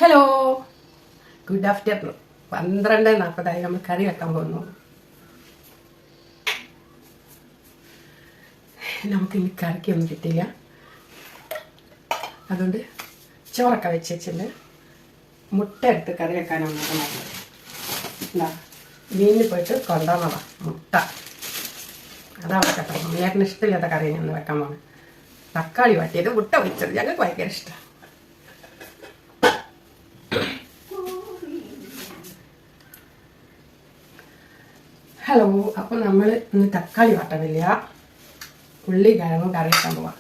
Hello, good afternoon. 12:40 നമ്മൾ കറി വെക്കാൻ പോകുന്നു. നമുക്ക് ഇനി കറിക്കൊന്നും കിട്ടില്ല, അതുകൊണ്ട് ചോറൊക്കെ വെച്ചിട്ടുണ്ട്. മുട്ട എടുത്ത് കറി വെക്കാനാണ് നോക്കുന്നത്. എന്താ മീനിൽ പോയിട്ട് കൊണ്ടുവന്നതാ മുട്ട. അതാണ് കേട്ടോ, മീനിന് ഇഷ്ടമില്ലാത്ത കറി ഞാൻ വെക്കാൻ പോകുന്നത്. തക്കാളി വാട്ടിയത് മുട്ട വെച്ചത് ഞങ്ങൾക്ക് ഭയങ്കര ഇഷ്ടമാണ്. ഹലോ, അപ്പോൾ നമ്മൾ ഇന്ന് തക്കാളി വാട്ടണില്ല, ഉള്ളി കിഴങ്ങും കറി വെക്കാൻ പോവാം.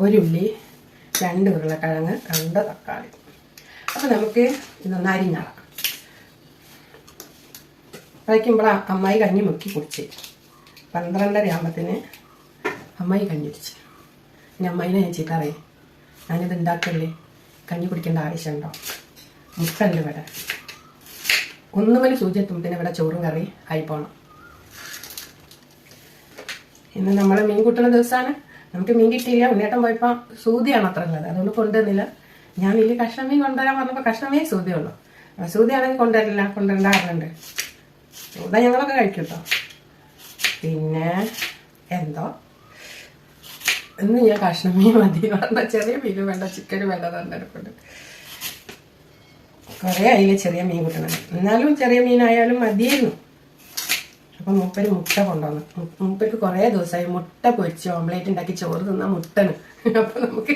ഒരു ഉള്ളി, 2 ഉരുളക്കിഴങ്ങ്, 2 തക്കാളി. അപ്പോൾ നമുക്ക് ഇതൊന്ന് അരിഞ്ഞാളാം. വയ്ക്കുമ്പോൾ അമ്മായി കഞ്ഞി മുക്കി കുടിച്ച് 12:30 ആകുമ്പത്തിന് അമ്മായി കഞ്ഞി കുടിച്ച്. ഇനി അമ്മായിനെ ഞാൻ ചീത്ത അറിയാം, ഞാനിത് ഉണ്ടാക്കല്ലേ, കഞ്ഞി കുടിക്കേണ്ട ആവശ്യമുണ്ടോ? മുട്ടണ്ട് ഇവിടെ. 1 മണി സൂചി എത്തുമ്പത്തിന് ഇവിടെ ചോറും കറി ആയി പോകണം. ഇന്ന് നമ്മൾ മീൻ കൂട്ടുന്ന ദിവസമാണ്. നമുക്ക് മീൻ കിട്ടിയില്ല. ഉണ്ണേട്ടം പോയപ്പോൾ സൂതിയാണ് അത്ര ഉള്ളത്, അതുകൊണ്ട് കൊണ്ടുവന്നില്ല. ഞാൻ വലിയ കഷ്ണം മീൻ കൊണ്ടുവരാൻ പറഞ്ഞപ്പോൾ കഷ്ണമേ സൂതിയുള്ളൂ. സൂതിയാണെങ്കിൽ കൊണ്ടുവരേണ്ട കാരണമുണ്ട്. സൂത ഞങ്ങളൊക്കെ കഴിക്കും കേട്ടോ. പിന്നെ എന്തോ ഇന്ന് ഞാൻ കഷ്ണം മീൻ മതി പറഞ്ഞ, ചെറിയ മീനും വേണ്ട, ചിക്കനും വേണ്ട പറഞ്ഞെടുക്കുന്നുണ്ട്. കുറേ ആയില്ലേ ചെറിയ മീൻ കിട്ടണത്, എന്നാലും ചെറിയ മീനായാലും മതിയായിരുന്നു. അപ്പം മൂപ്പര് മുട്ട കൊണ്ടുവന്നു. മൂപ്പർക്ക് കുറേ ദിവസമായി മുട്ട പൊരിച്ച് ഓംലേറ്റ് ഉണ്ടാക്കി ചോറ് തിന്നാൽ മുട്ടണ്. അപ്പം നമുക്ക്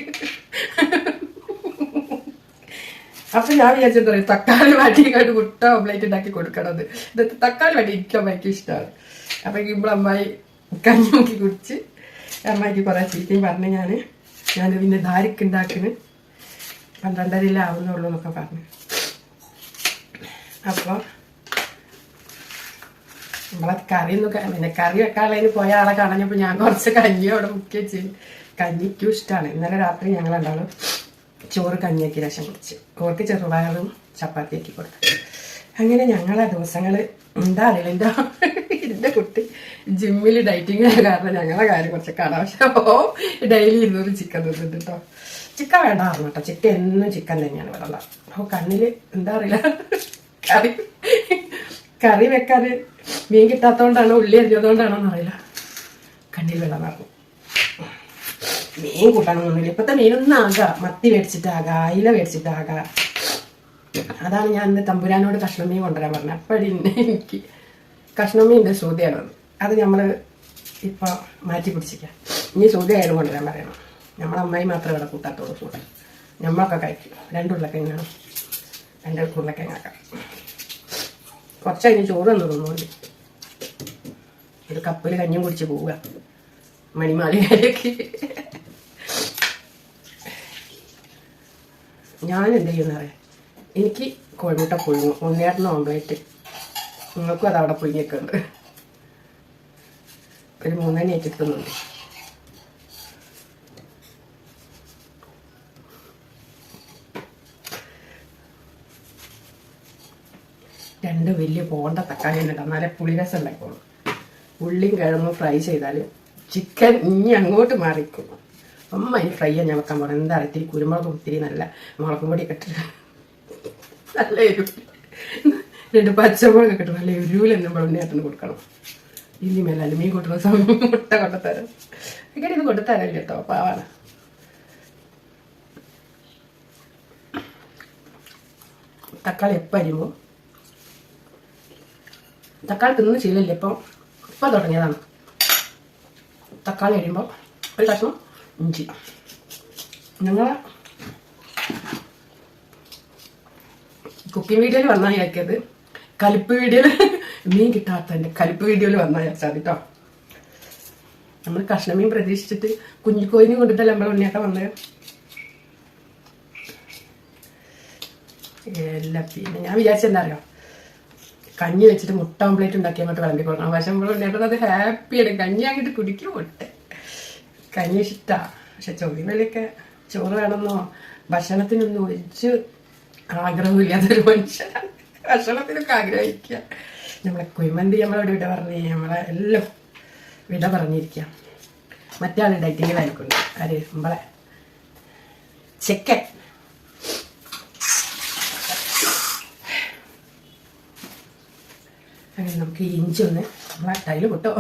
അപ്പം ഞാൻ വിചാരിച്ചത് പറയും, തക്കാളി വാട്ടിക്കാണ്ട് മുട്ട ഓംലേറ്റ് ഉണ്ടാക്കി കൊടുക്കണത്. ഇത് തക്കാളി വാട്ടി എനിക്ക് ഭയങ്കര ഇഷ്ടമാണ്. അപ്പം ഇപ്പോൾ അമ്മായി കഞ്ഞി നോക്കി കുടിച്ച് അമ്മായിക്ക് കുറേ ചീത്തയും പറഞ്ഞ് ഞാനിത് പിന്നെ ധാരിക്ക് ഉണ്ടാക്കിന് 12:30 ആവുന്നുള്ളൂ എന്നൊക്കെ പറഞ്ഞു. അപ്പോൾ നമ്മളെ പിന്നെ കറി വെക്കാനുള്ളതിന് പോയ ആളെ കാണഞ്ഞപ്പോൾ ഞാൻ കുറച്ച് കഞ്ഞി അവിടെ മുക്കി വെച്ച്. കഞ്ഞിക്കും ഇഷ്ടമാണ്. ഇന്നലെ രാത്രി ഞങ്ങളുണ്ടാവും ചോറ് കഞ്ഞിയാക്കി രസം കുടിച്ച്, ഓർക്ക് ചെറുപയറും ചപ്പാത്തിയാക്കി കൊടുത്തു. അങ്ങനെ ഞങ്ങളെ ദിവസങ്ങൾ എന്താ അറിയില്ല. എൻ്റെ കുട്ടി ജിമ്മിൽ ഡയറ്റിങ് ആയ കാരണം ഞങ്ങളെ കാര്യം കുറച്ച് കടാവശ്യമോ ഡെയിലി 200 ചിക്കൻ തിന്നിട്ട് കേട്ടോ. ചിക്കൻ വേണ്ടായിരുന്നു കേട്ടോ, ചിക്കൻ എന്നും ചിക്കൻ തന്നെയാണ് ഇവിടെ. അപ്പോൾ കണ്ണിൽ എന്താ അറിയില്ല, കറി വെക്കാൻ മീൻ കിട്ടാത്തതുകൊണ്ടാണോ ഉള്ളി അരിഞ്ഞതുകൊണ്ടാണോ എന്നറിയില്ല, കണ്ണിൽ വെള്ളം നിറഞ്ഞു. മീൻ കൂട്ടണമെന്നൊന്നുമില്ല. ഇപ്പോഴത്തെ മീനൊന്നും ആകാം, മത്തി മേടിച്ചിട്ടാകാം, അയില മേടിച്ചിട്ടാകാം. അതാണ് ഞാൻ ഇന്ന് തമ്പുരാനോട് കഷ്ണം മീൻ കൊണ്ടുവരാൻ പറഞ്ഞത്. അപ്പോഴേ എനിക്ക് കഷ്ണം മീൻ്റെ സൂതിയാണ്, അത് നമ്മൾ ഇപ്പോൾ മാറ്റി പിടിച്ചിരിക്കാം. ഇനി സൂതി ആയാലും കൊണ്ടുവരാൻ പറയണം. നമ്മളമ്മായി മാത്രമേ ഇവിടെ കൂട്ടാത്തോളൂ. കൂട്ടാൻ നമ്മളൊക്കെ കഴിക്കും. 2 ഉരുളക്കിഴങ്ങാണ്, 2 ഉരുളക്കിഴങ്ങാക്കാം. കുറച്ച് കഴിഞ്ഞ് ചോറ് എന്ന് തോന്നുന്നുണ്ട്. ഒരു കപ്പിൽ കഞ്ഞിയും കുടിച്ച് പോവുക മണിമാളികയിലേക്ക്. ഞാൻ എന്ത് ചെയ്യുന്ന അറിയാം, എനിക്ക് കോഴിമുട്ട പുഴുങ്ങും. ഉണ്ണിയേട്ടന് ഓംലേറ്റ്, നിങ്ങൾക്കും അത് അവിടെ പുഴുങ്ങിയൊക്കെ ഉണ്ട്. ഒരു 3 ഏറ്റിട്ടുന്നുണ്ട്. രണ്ട് വലിയ പോണ്ട തക്കാളി തന്നെ ഇട്ടാൽ എന്നാലേ പുളിരസം ഉണ്ടായിക്കോളും. ഉള്ളിയും കിഴങ്ങും ഫ്രൈ ചെയ്താൽ ചിക്കൻ ഇനി അങ്ങോട്ട് മാറിക്കും. ഇനി ഫ്രൈ ഞാൻ വെക്കാൻ പോകണം. എന്താ പറയുക, ഇത്തിരി കുരുമുളകും ഇത്തിരി നല്ല മുളകും പൊടിയൊക്കെ ഇട്ടിട്ട് നല്ല എരിവ്, 2 പച്ചമുളകൊക്കെ ഇട്ട് നല്ല എരിവിൽ നമ്മൾ ഉണ്ണിയേട്ടന് കൊടുക്കണം. ഇല്ലി മേലാലും മീൻ കൂട്ടുന്ന സമയം മുട്ട കൊണ്ടുത്തരാം. അങ്ങനെ ഇത് കൊണ്ടുത്തരാം കേട്ടോ, പാവാണ്. തക്കാളി എപ്പോൾ അരിയുമ്പോൾ, തക്കാളി തിന്ന് ശീലമില്ല, ഇപ്പം തുടങ്ങിയതാണ്. തക്കാളി അരിയുമ്പോൾ ഒരു കഷ്ണം ഇഞ്ചി. ഞങ്ങൾ കുക്കിംഗ് വീഡിയോയിൽ വന്നാൽ ആക്കിയത്, കലിപ്പ് വീഡിയോയിൽ മീൻ കിട്ടാത്തതിൻ്റെ കലിപ്പ് വീഡിയോയിൽ വന്നാൽ വെച്ചാൽ കേട്ടോ. നമ്മൾ കഷ്ണമീൻ പ്രതീക്ഷിച്ചിട്ട് കുഞ്ഞിക്കോയിനും കൊണ്ടിട്ടല്ല നമ്മൾ ഉണ്ണിയാട്ടം വന്നത്. എല്ലാം പിന്നെ ഞാൻ വിചാരിച്ചെന്താ അറിയാം, കഞ്ഞി വെച്ചിട്ട് മുട്ട ഓംപ്ലേറ്റ് ഉണ്ടാക്കി അങ്ങോട്ട് വിളമ്പി കൊടുക്കണം. പക്ഷെ നമ്മൾ ഉണ്ണിയേട്ടൻ അത് ഹാപ്പിയാണ്. കഞ്ഞി അങ്ങോട്ട് കുടിക്കും മുട്ട. കഞ്ഞി ഇഷ്ടമാണ്. പക്ഷെ ചോറിനൊക്കെ ചോറ് വേണമെന്നോ ഭക്ഷണത്തിനൊന്നും ഒരു ആഗ്രഹമില്ലാത്തൊരു മനുഷ്യനാണ്. ഭക്ഷണത്തിനൊക്കെ ആഗ്രഹിക്കുക. നമ്മളെ കുഴിമന്തി നമ്മളോട് വിട പറഞ്ഞ് നമ്മളെ എല്ലാം വിട പറഞ്ഞിരിക്കുക. മറ്റേ ആൾ ഡയറ്റിങ്ങിലായിരിക്കും. ആര് നമ്മളെ ചിക്കൻ. അങ്ങനെ നമുക്ക് ഇഞ്ചി ഒന്ന് നമ്മളെ ടൈല് കുട്ടോ.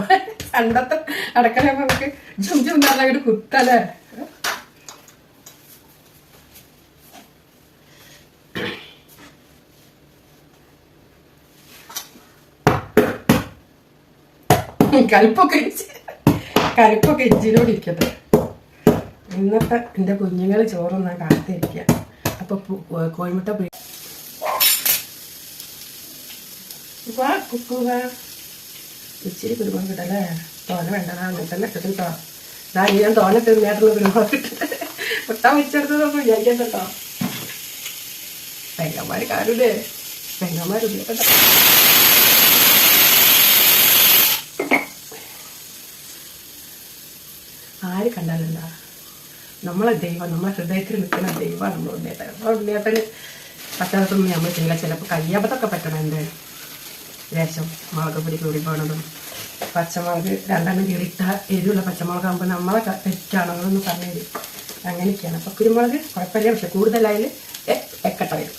പണ്ടത്തെ അടക്കളയാകുമ്പോൾ നമുക്ക് ജും ജും നല്ല കുത്തല്ലേ. കലിപ്പൊക്കെ ഇഞ്ചിനോട് ഇരിക്കട്ടെ. ഇന്നത്തെ എൻ്റെ കുഞ്ഞുങ്ങൾ ചോറൊന്നാ കാത്തിരിക്കുക. അപ്പൊ കോഴിമുട്ട ഇച്ചിരി കുരുമുളക് കിട്ടല്ലേ. തോന വേണ്ടടാ, അങ്ങനെ തന്നെ ഇട്ടിട്ട് കേട്ടോ. ഞാൻ തോന്നിട്ട് നേട്ടുള്ള കുരുമുളക് ഇട്ടിട്ട് മുട്ട വെച്ചെടുത്തതൊന്നും വിചാരിക്കട്ടോ. പെങ്ങന്മാര് കാരൂലേ, പെങ്ങന്മാരുള്ളിട്ടോ. ആര് കണ്ടാലെന്താ, നമ്മളെ ദൈവം, നമ്മളെ ഹൃദയത്തിൽ നിൽക്കുന്ന ദൈവമാണ് നമ്മൾ ഉണ്ണിയേട്ടൻ. അപ്പോൾ ഉണ്ണിയേട്ടന് പറ്റാത്തൊന്നും നമ്മൾ ചെയ്യില്ല. ചിലപ്പോൾ കയ്യാപത്തൊക്കെ പറ്റണം. എൻ്റെ ലേശം മുളക് പൊടി കൂടി പോകണതും പച്ചമുളക് 2 കീറിട്ട എരിവുള്ള പച്ചമുളകാകുമ്പോൾ നമ്മളെ തെറ്റാണോ എന്നൊന്ന് പറഞ്ഞു തരും. അങ്ങനെയൊക്കെയാണ്. അപ്പോൾ കുരുമുളക് കുഴപ്പമില്ല, പക്ഷെ കൂടുതലായാലും എക്കട്ട വരും.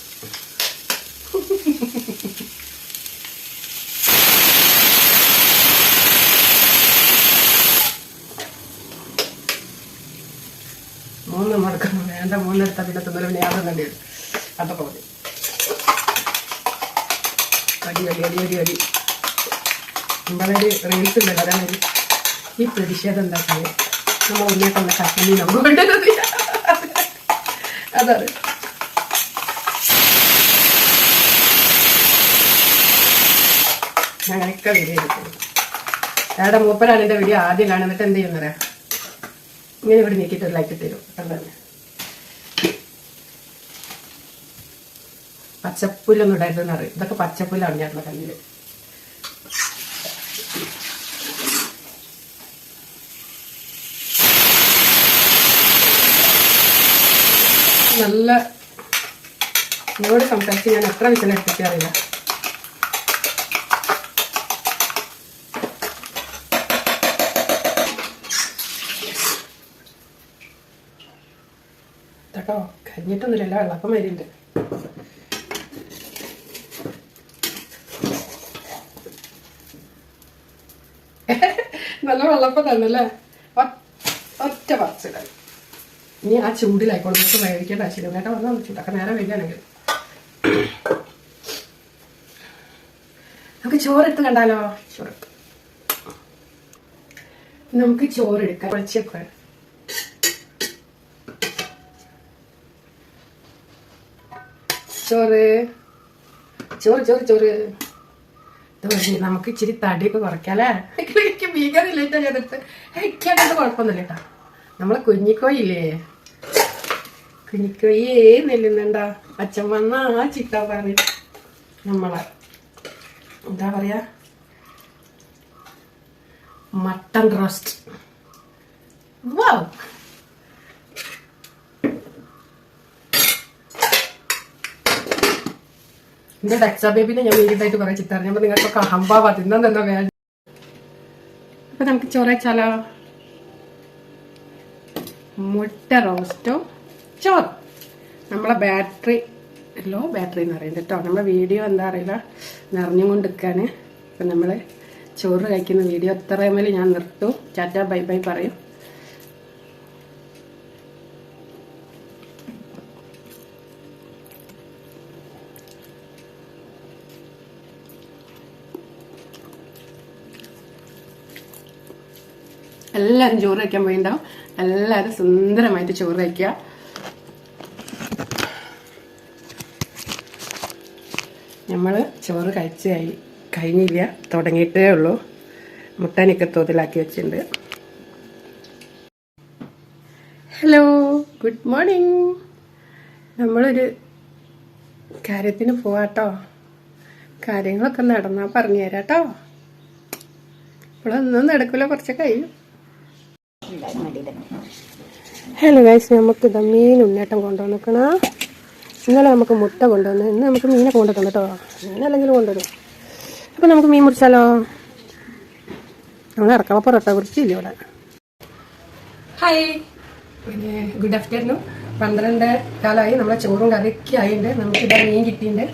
മൂന്ന് മടക്കണം വേണ്ട, 3 എടുത്താൽ പിന്നെ തിന്നലും പിന്നെ യാതൊന്നും വേണ്ടി വരും. അതൊക്കെ മതി. അടി നമ്മളൊരു റീൽസ് ഉണ്ടല്ലോ, അതാണ് ഈ പ്രതിഷേധം എന്താക്കിയത്. നമ്മൾ ഉണ്ണിയേട്ടൊന്ന് കട്ടി നമ്മൾ വേണ്ടത് അതാണ്. ഞങ്ങളൊക്കെ വീഡിയോ എടുക്കുന്നത്. ഞങ്ങളുടെ മൂപ്പരാണ് എൻ്റെ വീഡിയോ ആദ്യം കാണുന്നിട്ട് എന്ത് ചെയ്യുന്നറിയാം, ഇങ്ങനെ ഇവിടെ നീക്കിയിട്ട് ഒരു ലൈക്ക് തരും. അതാണ് പച്ചപ്പുല്ലൊന്നും ഇടായിരുന്നെന്ന് അറിയും. ഇതൊക്കെ പച്ചപ്പുല്ലാണ് ഞാനുള്ള കല്ലില്. നല്ല നിങ്ങളോട് സംസാരിച്ച് ഞാൻ എത്ര വിശലെടുപ്പിക്കാറില്ല. കേട്ടോ, കഴിഞ്ഞിട്ടൊന്നുമില്ല, വെള്ളപ്പം വരുന്നുണ്ട്. നല്ല വെള്ളപ്പം തന്നെ അല്ലേ. ഒറ്റ പറിച്ചിടാൻ ഇനി ആ ചൂടിലായിക്കോളും. നമുക്ക് വേവിക്കേണ്ട ആവശ്യമില്ല. കേട്ടോ, വന്നാൽ ചൂടൊക്കെ നേരെ വരികയാണെങ്കിൽ നമുക്ക് ചോറെടുത്ത് കണ്ടാലോ. ചോറെടുത്ത് നമുക്ക് ചോറെടുക്കാം. കുഴച്ചൊക്കെ ചോറ് ചോറ് ചോറ് ചോറ് നമുക്ക് ഇച്ചിരി തടിയൊക്കെ കുറയ്ക്കാല്ലേ. എനിക്ക് ഭീകരമില്ലേറ്റാ ചെയ്തിട്ട് എനിക്കത് കുഴപ്പമൊന്നുമില്ല കേട്ടോ. നമ്മളെ കുഞ്ഞിക്കോയില്ലേ, കുഞ്ഞിക്കോയി നെല്ലുന്നുണ്ടാ അച്ഛൻ വന്ന ആ ചിക്കൻ കറി, നമ്മളെ എന്താ പറയാ, മട്ടൺ റോസ്റ്റ്. വാവ്, എന്റെ ഡെക്സാ ബേബിനെ ഞാൻ വീട്ടിലായിട്ട് കുറെ ചിത്രം ഞാൻ നിങ്ങൾക്കൊക്കെ അഹംഭാവ തിന്നാൻ തന്നെ വേണം. അപ്പൊ നമുക്ക് ചോറ് വെച്ചാലോ. മുട്ട റോസ്റ്റും ചോറ്. നമ്മളെ ബാറ്ററി ലോ ബാറ്ററി എന്ന് പറയുന്നത് കേട്ടോ. നമ്മളെ വീഡിയോ എന്താ അറിയില്ല നിറഞ്ഞും കൊണ്ട് നിൽക്കാണ്. അപ്പം നമ്മൾ ചോറ് കഴിക്കുന്ന വീഡിയോ എത്രമേൽ ഞാൻ നിർത്തും. ടാറ്റ ബൈ ബൈ പറയും. എല്ലാവരും ചോറ് കഴിക്കാൻ പോയിണ്ടാവും. എല്ലാവരും സുന്ദരമായിട്ട് ചോറ് കഴിക്കുക. നമ്മൾ ചോറ് കഴിഞ്ഞില്ല, തുടങ്ങിയിട്ടേ ഉള്ളൂ. മുട്ടാനൊക്കെ തോതിലാക്കി വെച്ചിട്ടുണ്ട്. Hello, good morning. നമ്മളൊരു കാര്യത്തിന് പോവാട്ടോ. കാര്യങ്ങളൊക്കെ നടന്നാൽ പറഞ്ഞു തരാം കേട്ടോ. ഇപ്പോഴൊന്നും നടക്കില്ല, കുറച്ച് കഴിയും. ഹലോ ഗൈസ്, നമുക്കിതാ മീൻ ഉണ്ണേട്ടം കൊണ്ടുവന്നിക്കണ. ഇന്നലെ നമുക്ക് മുട്ട കൊണ്ടുവന്ന്, ഇന്ന് നമുക്ക് മീനെ കൊണ്ടുവന്നു കേട്ടോ. മീനല്ലെങ്കിലും കൊണ്ടുവരും. അപ്പം നമുക്ക് മീൻ മുറിച്ചാലോ. നമ്മൾ ഇറക്കാം. പൊറോട്ട കുറിച്ചില്ല ഇവിടെ. ഹായ്, പിന്നെ ഗുഡ് ആഫ്റ്റർനൂൺ. 12 കാലമായി. നമ്മളെ ചോറും കറിയൊക്കെ ആയിട്ടുണ്ട്. നമുക്കിവിടെ മീൻ കിട്ടിയിട്ടുണ്ട്.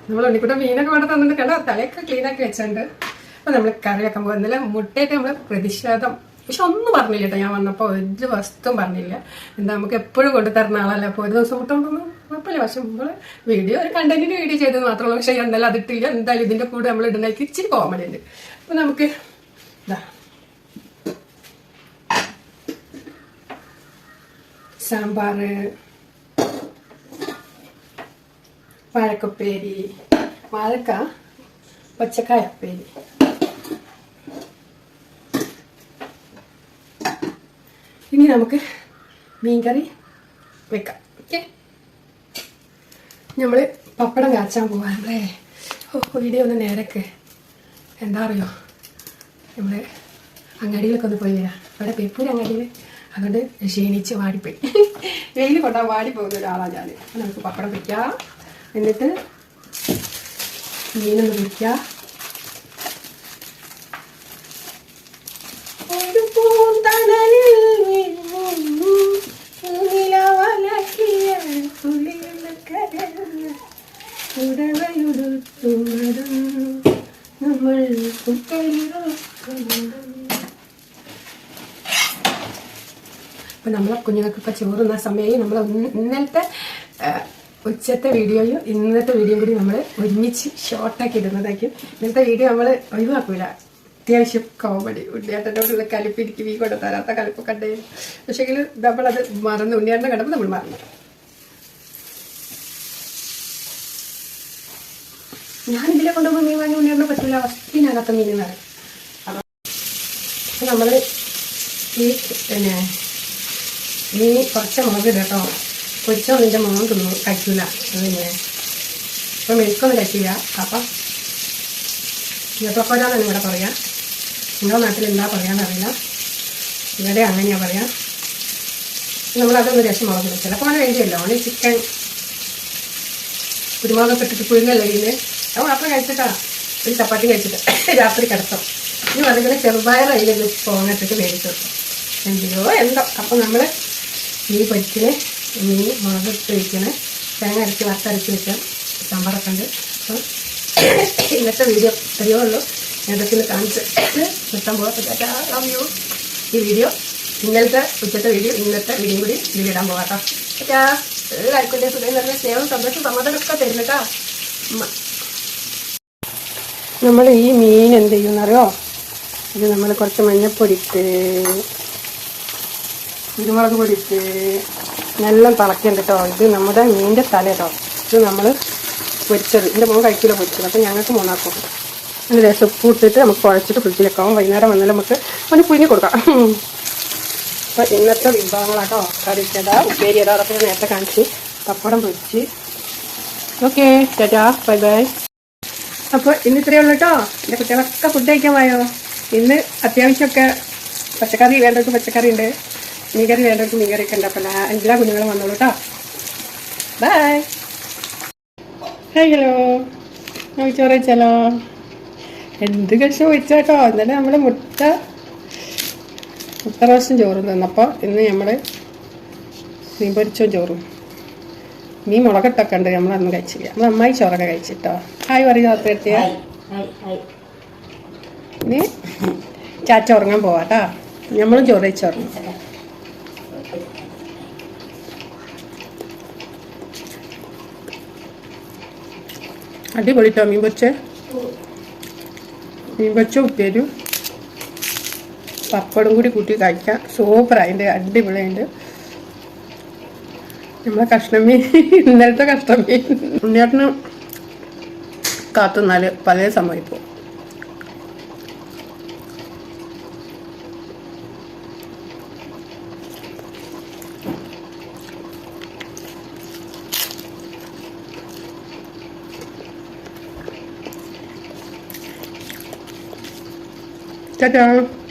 നമ്മൾ ഉണ്ണിക്കൂടെ മീനൊക്കെ കൊണ്ട് തന്നിട്ട് കണ്ടോ, തലയൊക്കെ ക്ലീനാക്കി വെച്ചിട്ടുണ്ട്. അപ്പോൾ നമ്മൾ കറി വെക്കാൻ പോകുന്നില്ല. മുട്ടയായിട്ട് നമ്മൾ പ്രതിഷേധം, പക്ഷെ ഒന്നും പറഞ്ഞില്ല കേട്ടോ. ഞാൻ വന്നപ്പോൾ ഒരു വസ്തുവും പറഞ്ഞില്ല. എന്താ, നമുക്ക് എപ്പോഴും കൊണ്ടുതരുന്ന ആളല്ല. അപ്പോൾ ഒരു ദിവസം മുട്ട കൊണ്ടൊന്നും കുഴപ്പമില്ല. പക്ഷെ നമ്മൾ വീഡിയോ ഒരു കണ്ടന്റിന് വീഡിയോ ചെയ്തത് മാത്രമല്ല. പക്ഷേ എന്തായാലും അതിട്ടില്ല. എന്തായാലും ഇതിൻ്റെ കൂടെ നമ്മൾ ഇടുന്നതായിട്ട് ഇച്ചിരി കോമഡി ഉണ്ട്. അപ്പോൾ നമുക്ക് ഇതാ സാമ്പാർ, വാഴക്കുപ്പേരി, വാഴക്ക പച്ചക്കായ ഉപ്പേരി, ഇനി നമുക്ക് മീൻകറി വെക്കാം. ഓക്കെ, നമ്മൾ പപ്പടം കാച്ചാൻ പോകാനല്ലേ. വീഡിയോ ഒന്ന് നേരക്ക് എന്താ അറിയോ, നമ്മുടെ അങ്ങാടിയിലൊക്കെ ഒന്ന് പോയി വരാം. അവിടെ പെപ്പൂർ അങ്ങാടിയിൽ, അതുകൊണ്ട് ക്ഷീണിച്ച് വാടിപ്പോയി. വെയിൽ കൊണ്ടാൽ വാടിപ്പോകുന്ന ഒരാളാണ് ഞാൻ. നമുക്ക് പപ്പടം വയ്ക്കാം, എന്നിട്ട് മീനൊന്ന് വയ്ക്കാം. ഒരു പൂന്തണലിൽ നമ്മൾ അപ്പം നമ്മളെ കുഞ്ഞുങ്ങൾക്കൊക്കെ ചോറുന്ന സമയമായി. നമ്മൾ ഇന്നലത്തെ ഉച്ചത്തെ വീഡിയോയും ഇന്നത്തെ വീഡിയോയും കൂടി നമ്മൾ ഒരുമിച്ച് ഷോർട്ടാക്കി ഇടുന്നതായിരിക്കും. ഇന്നത്തെ വീഡിയോ നമ്മൾ ഒഴിവാക്കൂല. അത്യാവശ്യം കോമഡി, ഉണ്ണിയേട്ടനോടുള്ള കലിപ്പ് എനിക്ക് വീ കൊണ്ട് തരാത്ത കലിപ്പൊക്കെ ഉണ്ട്. പക്ഷേങ്കിൽ നമ്മളത് മറന്ന്, ഉണ്ണിയേട്ടനെ കണ്ടപ്പോൾ നമ്മൾ മറന്നു. ഞാനിതിലെ കൊണ്ടുപോകുമ്പോൾ മീൻ വാങ്ങി ഉണ്ണിയേട്ടനെ പറ്റില്ല, വസ്തിനകത്ത മീൻ എന്നാണ്. അപ്പം നമ്മൾ ഈ പിന്നെ മീൻ കുറച്ച് മുളക് ഇടും കേട്ടോ. പൊരിച്ചോ നിൻ്റെ മുളക് തിന്നു കഴിക്കില്ല. പിന്നെ ഇപ്പം മെഴുക്കൊന്നും കഴിക്കില്ല. അപ്പം ഇങ്ങോട്ടൊക്കെയാണ് ഇവിടെ പറയാം. നിങ്ങളുടെ നാട്ടിൽ എന്താ പറയാന്നറിയില്ല, ഇവിടെ അങ്ങനെയാണ് പറയാം. നമ്മളതൊന്ന് രസം മുളക് ഇടും. ചിലപ്പോൾ അവന് വേണ്ടിയല്ലോ, അവന് ചിക്കൻ കുരുമുളകൊക്കെ ഇട്ടിട്ട് പുഴുങ്ങല്ലേ ഇതിന്. അത് മാത്രം കഴിച്ചിട്ടാ ഒരു ചപ്പാത്തി കഴിച്ചിട്ട് രാത്രി കിടത്തും. ഇനി അതുപോലെ ചെറുപയർ അതിൽ പോങ്ങിട്ടിട്ട് വേവിച്ചു വെക്കും. എന്തിനോ എന്തോ. അപ്പം നമ്മൾ മീൻ പൊരിക്കണേ, മീൻ മുളക് ഇട്ട് വയ്ക്കണേ, തേങ്ങ അരച്ച് വറുത്തരച്ച് വെക്കാം. സാമ്പാറൊക്കെ ഉണ്ട്. അപ്പം ഇന്നത്തെ വീഡിയോ അറിയോ ഉള്ളൂ. നേരത്തിൽ കാണിച്ച് നിർത്താൻ പോകാം. ഈ വീഡിയോ ഇന്നലത്തെ ഉച്ചത്തെ വീഡിയോ ഇന്നത്തെ വീഡിയോ കൂടി ഇതിലിടാൻ പോകാം കേട്ടോ. എല്ലാവർക്കും എൻ്റെ സുഖം നല്ല സ്നേഹവും സന്തോഷം സമാധാനമൊക്കെ തരുന്നേട്ടാ. നമ്മൾ ഈ മീൻ എന്ത് ചെയ്യുമെന്നറിയോ, ഇത് നമ്മൾ കുറച്ച് മഞ്ഞപ്പൊടി ഇട്ട് കുരുമുളക് പൊടി ഇട്ട് നല്ല തിളക്കുന്നുണ്ട് കേട്ടോ. ഇത് നമ്മുടെ മീനിൻ്റെ തല കേട്ടോ. ഇത് നമ്മൾ പൊരിച്ചത്, എൻ്റെ മോൻ കഴിക്കില്ല പൊരിച്ചത്. അപ്പം ഞങ്ങൾക്ക് മൂന്നാക്കും. അതിന് ലേശം ഉപ്പ് ഇട്ടിട്ട് നമുക്ക് കുഴച്ചിട്ട് ഫ്രിഡ്ജിൽ വെക്കാം. വൈകുന്നേരം വന്നാലും നമുക്ക് അവന് പുഴുങ്ങി കൊടുക്കാം. അപ്പം ഇന്നത്തെ വിഭവങ്ങളാട്ടോ. കറിച്ചതാ, ഉപ്പേരി ഏതാ, അതൊക്കെ ഞാൻ നേരത്തെ കാണിച്ച്. പപ്പടം പൊരിച്ച്. Okay, Tata, bye bye. അപ്പോൾ ഇന്ന് ഇത്രയേ ഉള്ളൂ കേട്ടോ. എൻ്റെ കുട്ടികളൊക്കെ ഫുഡ് കഴിക്കാൻ പോയോ. ഇന്ന് അത്യാവശ്യമൊക്കെ പച്ചക്കറി വേണ്ടവർക്ക് പച്ചക്കറി ഉണ്ട്, മീൻകറി വേണ്ടവർക്ക് മീൻകറിയൊക്കെ ഉണ്ട്. അപ്പോൾ എല്ലാ കുഞ്ഞുങ്ങളും വന്നോളൂ കേട്ടോ. ബൈ. Hi, hello. നമുക്ക് ചോറ് വെച്ചാലോ? എന്ത് കഴിച്ചോ വെച്ചാട്ടോ. ഇന്നലെ നമ്മൾ മുട്ട റോസ്റ്റും ചോറും തന്നപ്പോൾ ഇന്ന് നമ്മൾ മീൻ പൊരിച്ചോ ചോറും മീൻ മുളകിട്ടൊക്കെ ഉണ്ട്. നമ്മളൊന്നും കഴിച്ചില്ല. നമ്മൾ അമ്മായി ചോറൊക്കെ കഴിച്ചിട്ടോ. ഹായ് പറയും രാത്രി എത്തിയ. ഇനി ചാച്ച ഉറങ്ങാൻ പോവാട്ടോ. നമ്മളും ചോറ് വെച്ചുറങ്ങും. അടിപൊളിട്ടോ മീൻ പൊരിച്ച ഉപ്പേരും പപ്പടും കൂടി കൂട്ടി കഴിക്കാം. സൂപ്പറായിട്ട് അടിപൊളിയുണ്ട്. നമ്മളെ കഷ്ണമീൻ, ഇന്നലത്തെ കഷ്ണമീൻ ഉണ്ണിയേട്ടന് കാത്തുനിന്നാൽ പല സമയത്തും. Ta-da!